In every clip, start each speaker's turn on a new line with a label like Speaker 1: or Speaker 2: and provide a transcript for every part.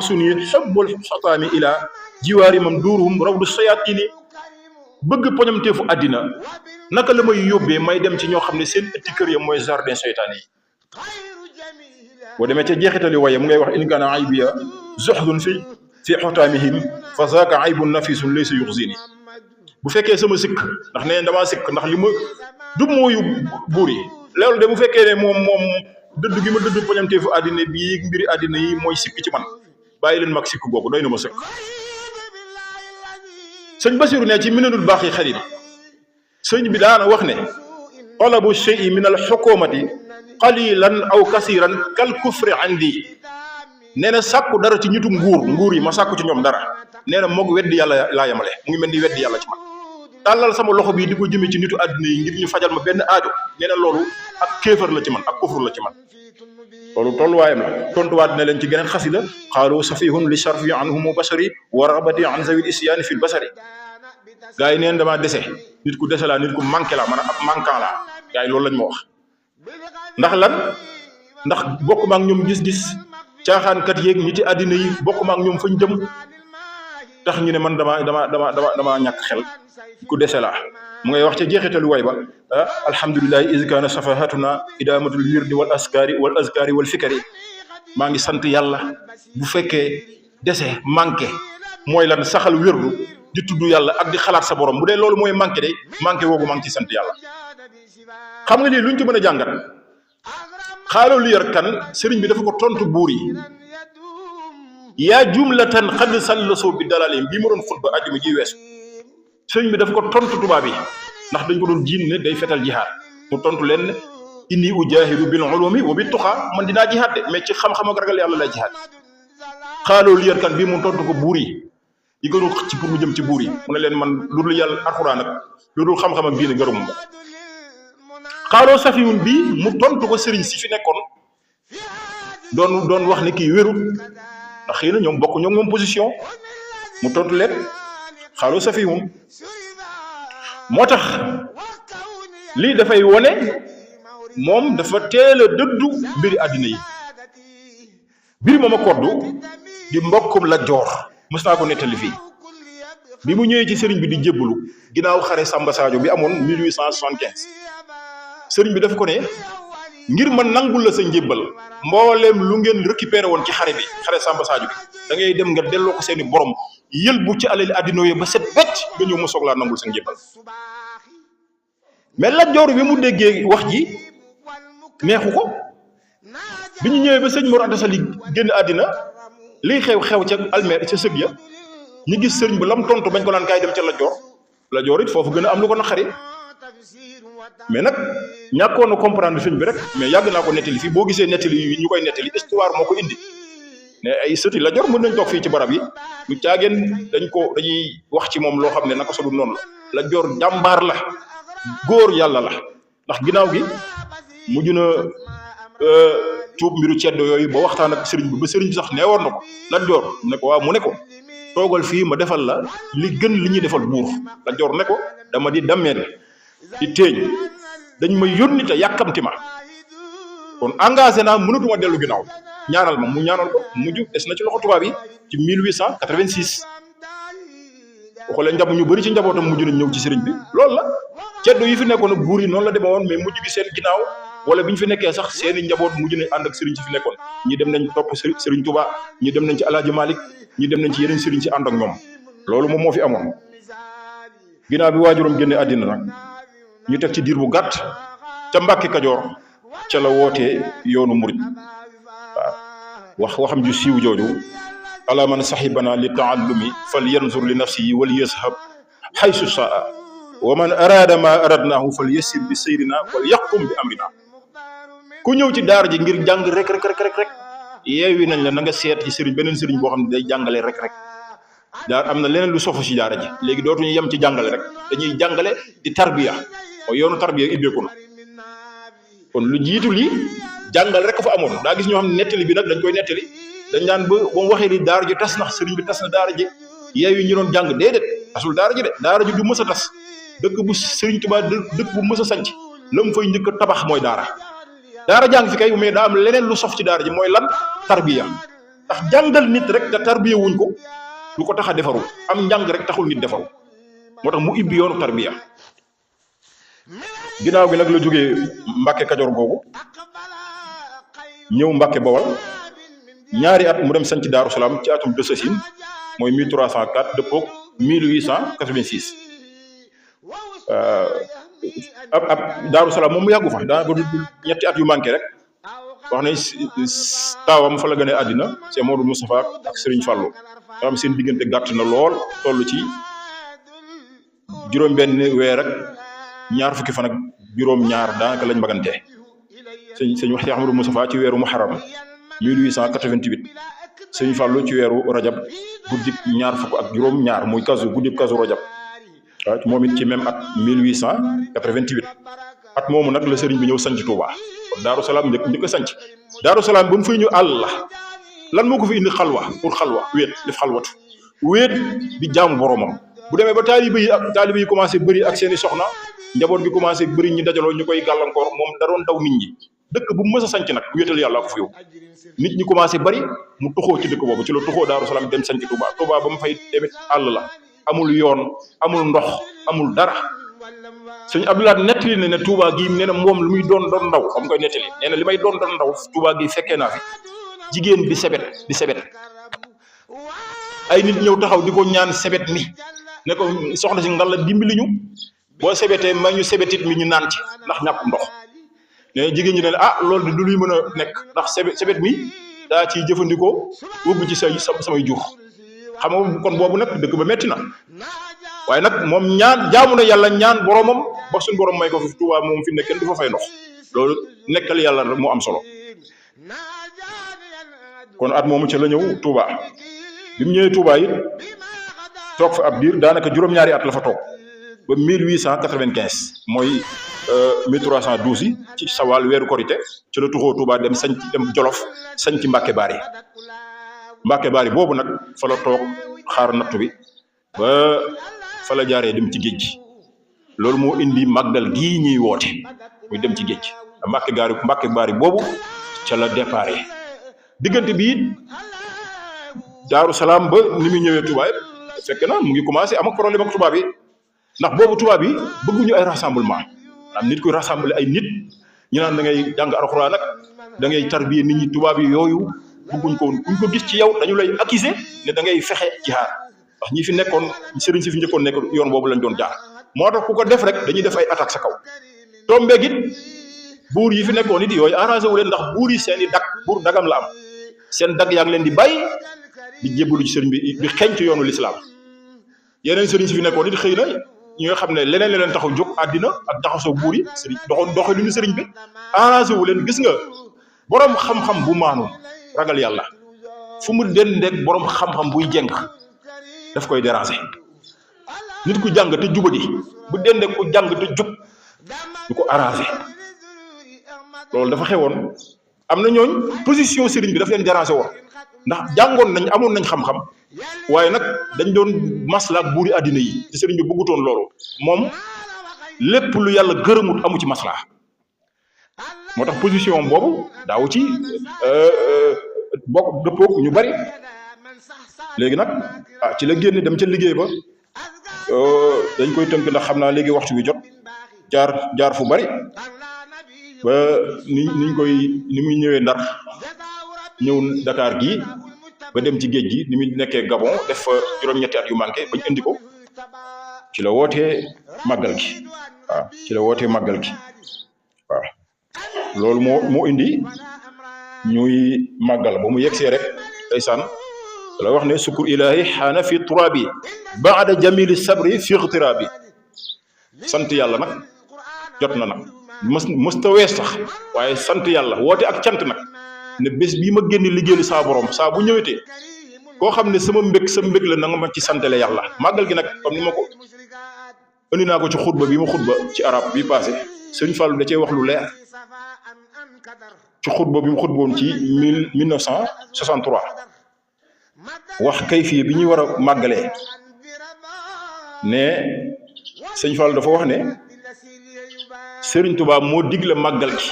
Speaker 1: suni hubbul xataami ila jiwaari mam duuruhum rawdu sayatini bëgg poñamteefu àddina naka la may yóbbee may dem ci ñoo xam ne seen ëtti kër ya mooy jardin seytaane yi boo demee ca jeexitali waye mu ngay wax in kaana aybiya zuhdun fi xotaamihim fa zaaka aybun nafisun laysa yuxzini bu fekkee sama sikk ndax nee damaa sikk ndax li ma du mooyu buur yi loolu de bu fekkee ne moom dëdd gi ma dëdd poñamteefu àddina bii mbiri àddina yi mooy sikk ci man bàyyi leen mag sikk googu doy na ma sëkk sëñ Basiru ne ci minanul baaxi xarit sëñ bi daana wax ne talabu shay'i min al xukumati qalilan aw kasiran kal kufri andi nee na sàkku dara ci ñitu nguur yi ma sàkku ci ñoom dara nee na moog weddi yàlla laa yemale mu ngi mel ni weddi yàlla ci man tàllal sama loxo bii di ko jëmee ci nitu àddina yi ngir ñu fajal ma benn aajo nee na loolu ak kéefar la ci man ak kufur la ci man loolu tolluwaayam la tontuwaat na leen ci geneen xasida xaalu safihun li sharfi anhumu basari wa rabati an zawil isyaani fil basari gars yi neen damaa dese nit ku dese laa nit ku manqué laa man ab manquant laa gars yi loolu lañ ma wax ndax lan ndax bokk ma ak ñoom gis-gis caaxaankat yeeg ñi ci àddina yi bokk ma ak ñoom fañ jëm tax ñu ne man dama ñàkk xel ku dese laa mu ngay wax ca jeexitalu way ba alhamdulillahi iz kaana safahatuna idamatul wirdi wal askari wal fikari maa ngi sant yàlla bu fekkee dese manqué mooy lan saxal wérdu di tudd yàlla ak di xalaat sa borom bu dee loolu mooy manqué de manqué woogu maa ngi ci sant yàlla xam nga lii luñ ci mën a jàngat xaaloo li yar kan sëriñ bi dafa ko tontu buur yi yaa jumlatan xad sallaso bi dalalim bii ma doon xutba ajuma ji weesu sëriñ bi dafa ko tontu tubaab yi ndax dañ ko doon jiin ne day fetal jihaad mu tontu leen inni ujahidu bil ulumi wa bit tuqa man dinaa jihaad de mais ci xam-xam ak ragal yàlla lay jihaad xaaloo li yar kan bii mu tontu ko buur yi ko doon ci pour mu jëm ci buur yi mu ne leen man lu dul yàlla alxuraan ak lu dul xam-xam ak diine gërëmu ma xaaloo safiyun bii mu tontu ko sëriñ si fi nekkoon doon wax ne kii wérut ndax xëy na ñoom bokk ñoom moom position mu tontu leen xaaloo safiyun moo tax lii dafay wone moom dafa teel a dëddu mbiri àddina yi mbir moom a koddu di mbokkum la joor mës naa ko nettali fii bi mu ñëwee ci sëriñ bi di jébbalu ginnaaw xare Samba Sadio bi amoon 1875 sëriñ bi daf ko ne ngir man nangul la sa njébbal mbooleem lu ngeen récupéré woon ci xare Samba Sadio bi da ngay dem nga delloo ko seeni borom yëlbu ci alali àddina yi ba set wecc nga ñëw mu soog laa nangul sa njébbal mais Lat Joor bi mu déggee wax ji neexu ko bi ñu ñëwee ba sëñ Mor Anta Sali génn àddina liy xew ca almeer ca sëg ya ñu gis sëriñ bi lam tontu bañ ko naan kaay dem ca Lat Joor it foofu gën a am lu ko naqari mais nag ñàkkoon a comprendre sëñ bi rek mais yàgg naa ko nettali fii boo gisee nettali yi ñu koy nettali histoire moo ko indi ne ay sëti Lat Joor mën nañ toog fii ci barab yi lu caageen dañuy wax ci moom loo xam ne naka sodul noonu la Lat Joor jàmbaar la góor yàlla la ndax ginnaaw gi mujj na tuub mbiru ceddo yooyu ba waxtaan ak sëriñ bi ba sëriñ bi sax nee woon na ko Lat Joor ne ko waaw mu ne ko toogal fii ma defal la li gën li ñuy defal buur Lat Joor ne ko dama di dammeel di teeñ dañ ma yónni te yàkkamti ma kon engagé naa mënatuma dellu ginnaaw ñaanal ma mu ñaanal ko mujj des na ci loxo tubaab yi ci 1886 waxulee ñu bëri ci njabootam mujj nañ ñëw ci sëriñ bi loolu la ceddo yi fi nekkoon ak buur yi noonu la demee woon mais mujj gi seen ginnaaw wala bi ñu fi nekkee sax seeni njaboot mujj nañ ànd ak sëriñ si fi nekkoon ñi dem nañ topp sëriñ Touba ñi dem nañ ci Alaaji Malik ñi dem nañ ci yeneen sëriñ si ànd ak ñoom loolu moom moo fi amoon ginnaaw bi waajuram génne àddina nag ñu teg ci diir bu gàtt ca Mbàkke Kajoor ca la wootee yoonu murid waaw waxam ju siiw jooju ala man sahibana li taallumi fal yanzur li nafsihi wal yashab haysu saa wa man arada ma aradnahu fal yassir bi sayrina wal yaqum bi amrina ku ñëw ci daara ji ngir jàng rek yeewi nañ la na nga seet ci sëriñ beneen sëriñ boo xam ne day jàngale rek daar am na leneen lu sofu ci daara ji léegi dootuñu yem ci jàngale rek dañuy jàngale di tarbiya mooy yoonu tarbiya ibbeeku na kon lu jiitu lii jàngal rek fa amoon daa gis ñoo xam ne nettali bi nag dañ koy nettali dañ naan ba mu waxee ni daara ji tas na sëriñ bi tas na daara ji yeewi ñu doon jàng déedéet tasul daara ji de daara ji du mës a tas dëkk bu sëriñ Tuubaa dëkk bu mës a sanc la mu fay njëkk a tabax mooy daara jàng fi kay mais daa am leneen lu sof ci daara ji mooy lan tarbiya ndax jàngal nit rek te tarbiya wuñ ko du ko tax a defaru am njàng rek taxul nit defaru moo tax mu ibbi yoonu tarbiya ginnaaw gi nag la jógee Mbàkke Kajoor googu ñëw Mbàkke Bawal ñaari at mu dem sanc Daaru Salaam ci atum Dësësin mooy 1304 dëppoog 1886 ab Daaru Salaam moom mu yàggu fa daa ba ñetti at yu manqué rek wax ne taawam fa la gënee àddina c'est Modou Moustapha ak Serigne Fallou nga xam seen diggante gàtt na lool toll ci juróom-benn weer ak ñaar fukki fan ak juróom-ñaar daanaka lañ magantee sëñ wax Cheikh Modou Moustapha ci weeru Muharram 1888 Serigne Fallou ci weeru Rajab guddik ñaar fukk ak juróom-ñaar muy guddik kasu Rajab waaw moom it ci même at 1888 at moomu nag la Serigne bi ñëw sanc Touba kon Daaru Salaam njëkk a sanc Daaru Salaam ba mu fay ñu àll la lan moo ko fi indi xalwa pour xalwa wéet def xalwatu wéet di jaamu boromam bu demee ba taalibe yi commencé bëri ak seeni soxna njaboot bi commencé bëri ñi dajaloo ñu koy gàllankoor moom da doon daw nit ñi dëkk bu mu mës a sanc nag wéetal yàlla ko fi yow nit ñi commencé bëri mu tuxoo ci dëkk boobu ci la tuxoo Daaru Salaam dem sanc Touba Touba ba mu fay demit àll la amul yoon amul ndox amul dara sëñ Abdoulaye nettali ne Touba gi nee na moom lu muy doon ndaw xam koy nettali nee na li may doon ndaw Touba gi fekkee naa fi jigéen di sebet ay nit ñëw taxaw di ko ñaan sebet mi ne ko soxna si ngal la dimbali ñu boo sebetee may ñu sebetit mi ñu naan ci ndax ñàkk ndox nee na jigéen ñi ne loolu de du luy mën a nekk ndax sebet mi daa ciy jëfandikoo wóbbu ci samay jur xam nga kon boobu nag dëkk ba metti na waaye nag moom jaamu na yàlla ñaan boromam ba suñu borom may ko fi Touba moom fi nekk kenn du fa fay ndox loolu nekkal yàlla rek moo am solo kon at moomu ci la ñëw Touba bi mu ñëwee Touba it toog fa ab diir daanaka juróom-ñaari at la fa toog ba 1895 mooy 1312 yi ci Sawal weeru Korité ci la tuxoo Touba dem Jolof sañ ci Mbàkke Baari boobu nag fa la toog xaar nattu bi ba fa la jaaree dem ci géej gi loolu moo indi màggal gii ñuy woote muy dem ci géej Mbàkke Baari boobu ca la déparé diggante bi it Daaru Salaam ba ni muy ñëwee Touba fekk na mu ngi commencé am ak problème ak tubaab yi ndax boobu tubaab yi bëgguñu ay rassemblement am nit kuy rassembler ay nit ñu naan da ngay jàng alxuraan nag da ngay tarbiye nit ñi tubaab yi yooyu bëgguñ ko kuñ ko gis ci yow dañu lay accuser ne da ngay fexe jihaad ndax ñi fi nekkoon sëriñ si fi njëkkoon nekk yoon boobu lañ doon jaar moo tax ku ko def rek dañuy def ay attaque sa kaw tombeeg it buur yi fi nekkoon it yooyu arrangé wu leen ndax buur yi seen i buur dagam la am seen dag yaa ngi leen di bàyyi di jébbalu ci sëriñ bi di xeeñ ci yoonu lislaam yeneen sëriñ si fi nekkoon it xëy na ñi nga xam ne leneen leen taxaw jóg àddina ak jaxasoo buur yi sëriñ doxe lu ñu sëriñ bi arrangé wu leen gis nga borom xam-xam bu maanu ragal yàlla fu mu dendeeg borom xam-xam buy jeng daf koy déranger nit ku jàng te jubadi bu dendeeg ku jàng te jub du ko arrangé loolu dafa xewoon am na ñooñ position sëriñ bi daf leen déranger woon ndax jàngoon nañ amoon nañ xam-xam waaye nag dañ doon maslaak buuri àddina yi te sëriñ bi bëggutoon loolu moom lépp lu yàlla gërëmut amu ci maslaa moo tax position boobu daaw ci bokk dëppoog ñu bari léegi nag ci la génn dem ca liggéey ba dañ koy tënk ndax xam naa léegi waxtu bi jot jaar fu bari ba ni muy ñëwee Ndar ñëw Dakar gii ba dem ci géej gi ni muy nekkee Gabon def fa juróom-ñetti at yu manqué bañ indi ko ci la wootee màggal gi waaw loolu moo indi ñuy màggal ba mu yegsee rek ndeysaan la wax ne sukkur ilaahi xaana fi turabi baada jamili sabri fi ixtirabi sant yàlla nag jot na nag mësta wees sax waaye sant yàlla woote ak cant nag ne bés bii ma génn liggéeyal saa borom saa bu ñëwetee koo xam ne sama mbég la na nga ma ci santale yàlla màggal gi nag comme ni ma ko indi naa ko ci xutba bi ma xutba ci arab bi passé sëñ Fallou da cee wax lu leer ci xutba bi mu xutba woon ci 1963 wax kayfiye bi ñuy war a màggalee ne sëñ Fallou dafa wax ne Sëriñ Tuubaa moo digle màggal gi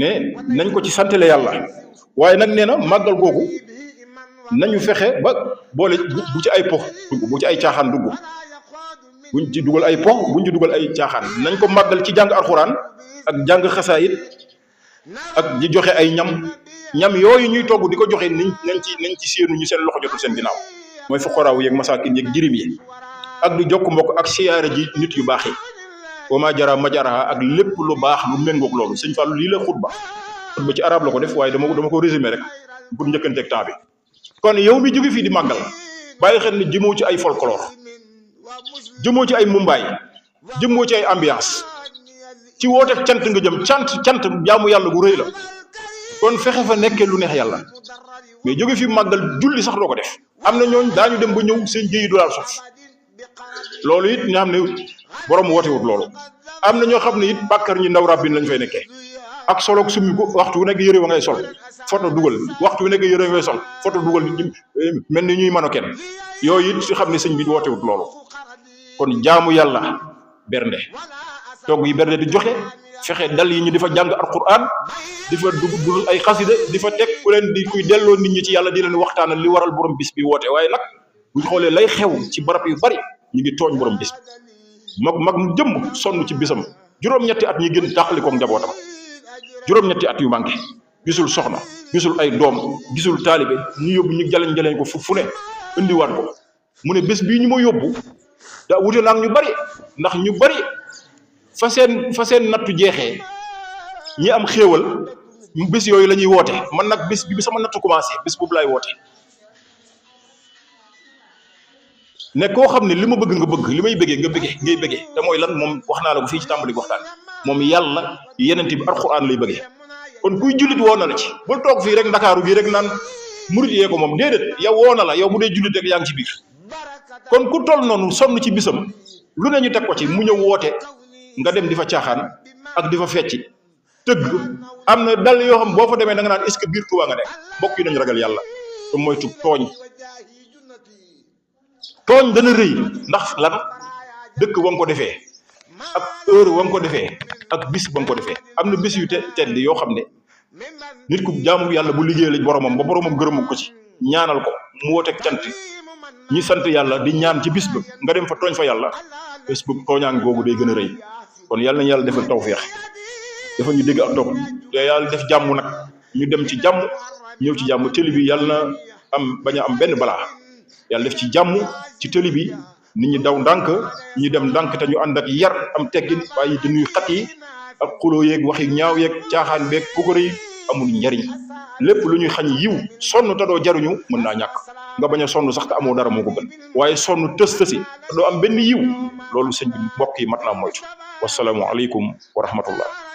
Speaker 1: ne nañ ko ci santale yàlla waaye nag nee na màggal googu nañu fexe ba boole bu ci ay pox dugg bu ci ay caaxaan dugg buñ ci dugal ay pox buñ ci dugal ay caaxaan nañ ko màggal ci jàng alxuraan ak jàng xasaayit ak di joxe ay ñam yooyu ñuy togg di ko joxe nañ ci séenu ñu seen loxo jotul seen ginnaaw mooy fuqaraaw yeeg masaakin yeeg jirim yi ak di jokk mbokk ak siyaare ji nit yu baax yi wa ma jara majaraha ak lépp lu baax lu méngoog loolu sëñ Fallou lii la xutba ci arab la ko def waaye dama ko résumé rek pour njëkkanteeg temps bi kon yow mi jóge fii di màggal bàyyi xel ni jëmoo ci ay folklore jëmoo ci ay mumbaay jëmoo ci ay ambiance ci wooteeg cant nga jëm cant jaamu yàlla gu rëy la kon fexe fa nekkee lu neex yàlla mais jóge fi màggal julli sax doo ko def am na ñooñ daañu dem ba ñëw seen jëyi du laal suuf loolu it nga xam ne borom wootewut loolu am na ñoo xam ne it bàkkar ñi ndaw rabbin lañ fay nekkee ak solo summi ko waxtu wu nekk yëre wa ngay sol photo dugal waxtu wu nekk yëre wa ngay sol photo dugal mel ni ñuy mën a kenn yooyu it si xam ne sëñ bi wootewut loolu kon jaamu yàlla bernde togg yi bernde di joxe fexe dal yi ñu di fa jàng alquran di fa dugg ay xasida di fa teg ku leen di kuy delloo nit ñi ci yàlla di leen waxtaanal li waral borom bis bi woote waaye nag buñ xoolee lay xew ci barab yu bari ñu ngi tooñ borom bis bi mag mu jëm sonn ci bisam juróom-ñetti at ñi gën tàqalikoog njabootam juróom-ñetti at yu manqué gisul soxna gisul ay doom gisul taalibe ñu yóbbu ñu jaleñ ko fu ne indiwaat ko mu ne bés bii ñu ma yóbbu daa wute naag ñu bari ndax ñu bari fa seen nattu jeexee ñi am xéewal bés yooyu la ñuy woote man nag bés bi sama nattu commencé bés boobu laay woote ne koo xam ne li ma bëgg nga bëgg li may bëggee nga bëggee ngay bëggee te mooy lan moom wax naa la ko fii ci tàmbali waxtaan moom yàlla yenente bi alxuraan lay bëggee kon kuy jullit woo na la ci bul toog fii rek ndakaaru bii rek naan murit yee ko moom déedéet yow woo na la yow bu dee jullit rek yaa ngi ci biir kon ku toll noonu sonn ci bisam lu ne ñu teg ko ci mu ñëw woote nga dem di fa caaxaan ak di fa fecci tëgg am na dal yoo xam boo fa demee da nga naan est-ce que biir Tuubaa nga nekk mbokk yi nañu ragal yàlla te moytu tooñ dana rëy ndax lan dëkk ba nga ko defee ak heure ba nga ko defee ak bis ba nga ko defee am na bis yu tedd yoo xam ne nit ku jaamu yàlla bu liggéey lañ boromam ba boromam gërëmu ko ci ñaanal ko mu wooteeg cant ñi sant yàlla di ñaan ci bis ba nga dem fa tooñ fa yàlla bés bu tooñaan googu day gën a rëy kon yàlla nañu yàlla defal tawfeex dafa ñu dégg ak topp te yàlla def jàmm nag ñu dem ci jàmm ñëw ci jàmm tëli bi yàlla na bañ a am benn balaa yàlla def ci jàmm ci tëli bi nit ñi daw ndànk ñu dem ndànk te ñu ànd ak yar am teggin waaye di nuy xat yi ak xuloo yeeg waxi ñaaw yeeg caaxaan beeg pukkare yi amul njariñ lépp lu ñuy xañ yiw sonn te doo jaruñu mën naa ñàkk nga bañ a sonn sax te amoo dara moo ko gën waaye sonn tësi te doo am benn yiw loolu sëñ bi mbokk yi mat naa moytu wasalaamu aleykum wa rahmatullah